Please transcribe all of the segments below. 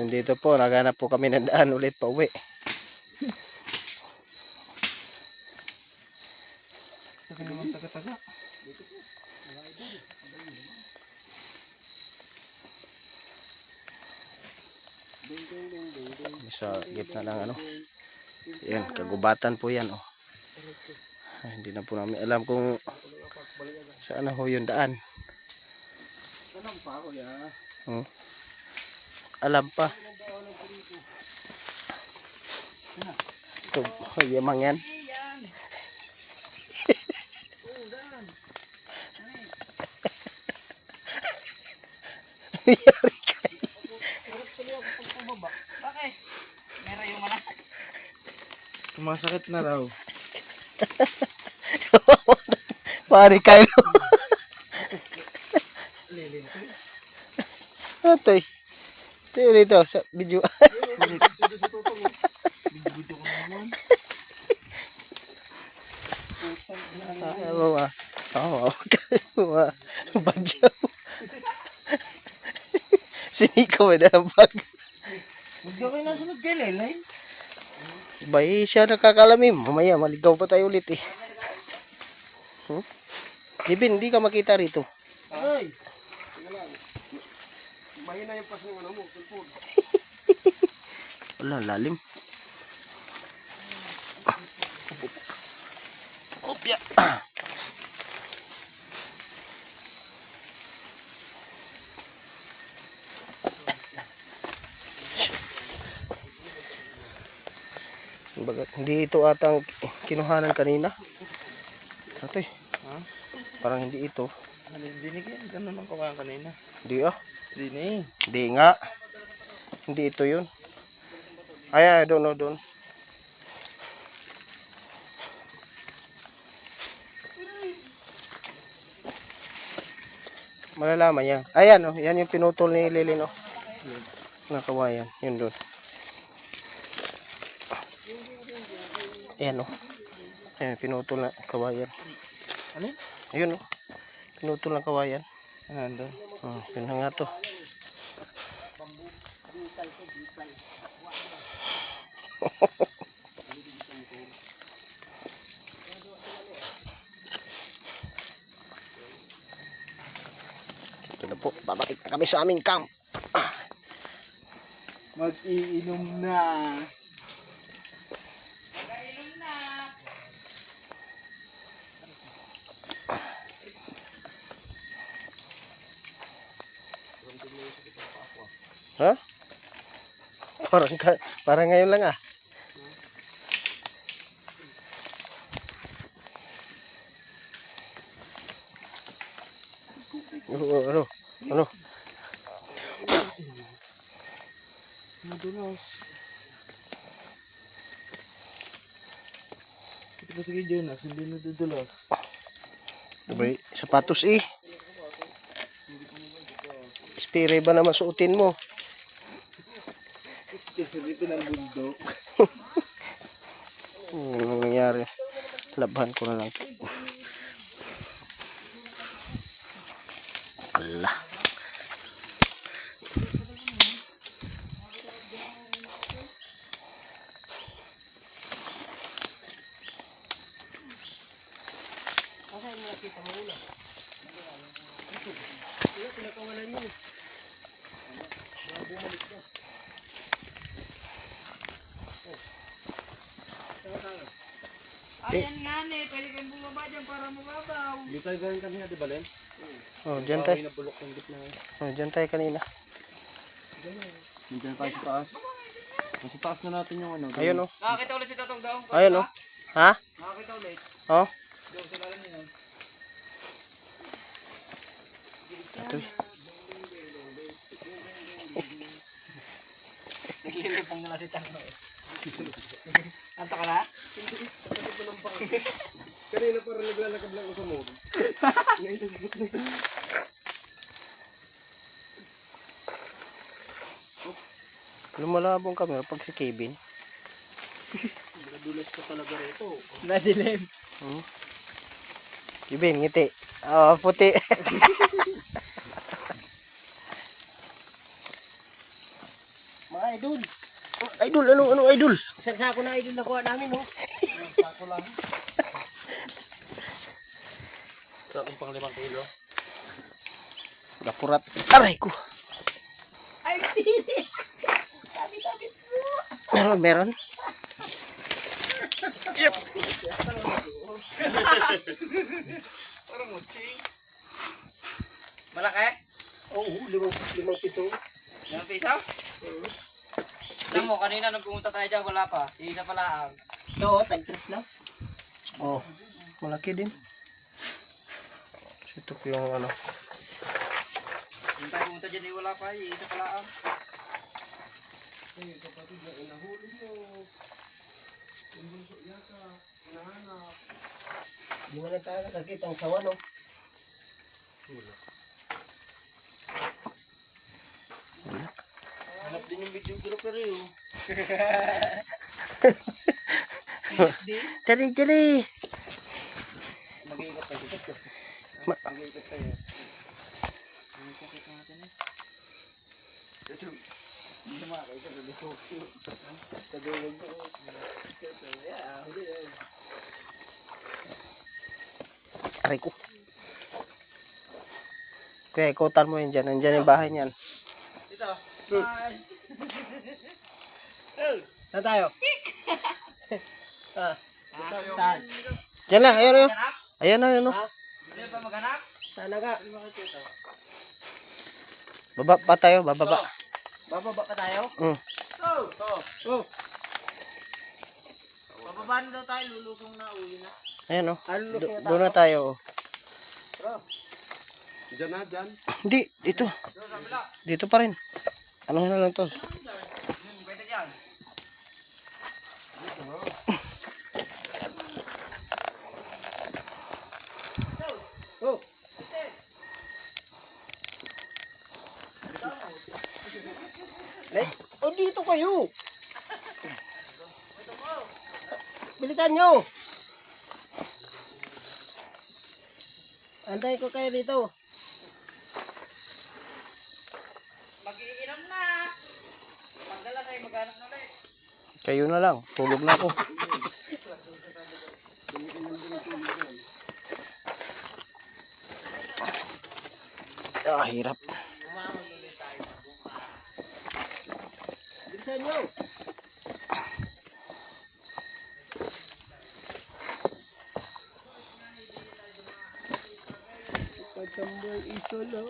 Dito po, naghanap po kami ng daan ulit pa uwi. Saka naman taga-taga. Sa gitna ng ano. Yan, kagubatan po yan. Oh. Ay, hindi na po namin alam kung saan na ho yung daan. Alam pa ako ya. Alam pa. Ito, yamang yan. Nangyari kayo. Bakit? Meron yung mana. Sumasakit na raw. Pari kayo. Atoy. Ito dito sa video. Bigbuto ko naman. Oo. Oo. Badyo. Siniko mo na ang bag. Huwag ka kayo nasunod kay Lelay. Bay siya nakakalamim. Mamaya maligaw pa tayo ulit eh. Ibin, hindi ka makita rito. Ay! Mahina yung pas ng ano mo, cellphone. Wala, lalim. Opya. Hindi ito atang kinuhanan kanina. Ate, parang hindi ito. Dinig yan. Ganun ang kawayan kanina. Hindi ah. Dinig. Hindi nga. Hindi ito yun. Ay, doon. Malalaman yan. Ayan oh, yan yung pinutol ni Lilin oh. Nakawayan, yun doon. Ayan oh. Ayan, pinutol na kawayan. Ano? Ayun oh. Pinutol na kawayan. Ano? Yun na nga to. Ito na po, babalik na kami sa aming camp. Mag-iinom na. Ha? Parang ngayon lang ah. Ano? Madulas. Ito ba sige Jonas, hindi nadudulas. Sabay, sapatos eh. Spire ba naman suotin mo? Dito ng bundok. Anong nangyari? Labhan ko na lang. Allah. Ayan nga ne, pwede kayong bumaba dyan para mababaw. Hindi tayo galing kanina, di ba, Len? Oh, dyan tayo. Nabulok ng gitna. Oh, dyan tayo kanina. Nandiyan tayo sa taas. Nasa taas na natin yung ano. Ayun oh. Nakakita ulit si Tatong daw. Ayun oh. Ha? Nakakita ulit. Oh. Doon sa lalim niya. Ito. Naglilipong na si Tatong. Anto ka na? Kanina parang naglalakad lang ako sa mood. Lumalabong camera pag si Kevin. Nadulas ka talaga rito. Nadilim. Kevin, ngiti. Oh, puti. Mga idol. Idol, ano idol? Isang sako na idol nakuha namin, no? Sako lang. Sa akong pang 5 kilo. Napurat. Aray ko. Ay, hindi. Tabi-tabi po. Meron. Yep. Parang muching. Malaki? Oo, 5 piso. 5 piso? Alam mo, kanina nung pumunta tayo dyan, wala pa. Isa pala ang. Ito, tag-3 lang. Oh, malaki din. Ito po yung ano. Nung tayo pumunta dyan, wala pa. Isa pala ang. Hindi mo na tayo nakakita ang sawa, no? Hanap din yung video grouper yun. Dali. Mag-iigat tayo. Ma- Mag-iigat tayo. Aray ko. Kaya ikutan mo yun dyan. Nandyan yung bahay niyan. Dito. Saan tayo? Saan? Diyan lang, ayun. Ayan na, ayun. Hindi ba maghanap? Sana ka. Baba pa tayo, bababa. Bababa pa tayo? Oh. Bababa na daw tayo, lulusong na, uli na. Ayan o. Doon na tayo. Diyan na, dyan. Hindi, dito. Doon sa bila. Dito pa rin. Ano na lang to? Pwede dyan. Oh, O dito kayo. Bilitan nyo. Antay ko kayo dito. Mag-iinom na. Pagdala tayo maghanap na ulit. Kayo na lang. Tulog na ako. Ah, hirap. Bilisan nyo. pagtambay isa lang.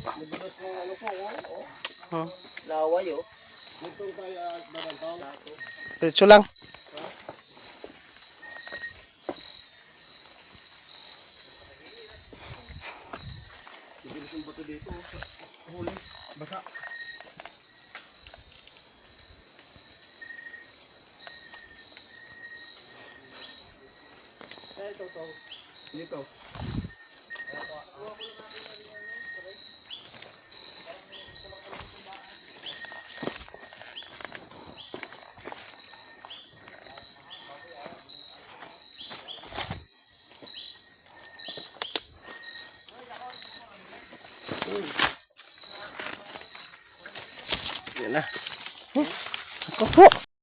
Nabulos ng ano ko, oh. Hmm. Laway, oh. Dito tayo at barantaw. Diretso lang. Ibilis yung bato dito. Huli. Basa. Dito. Yan na. Ako po.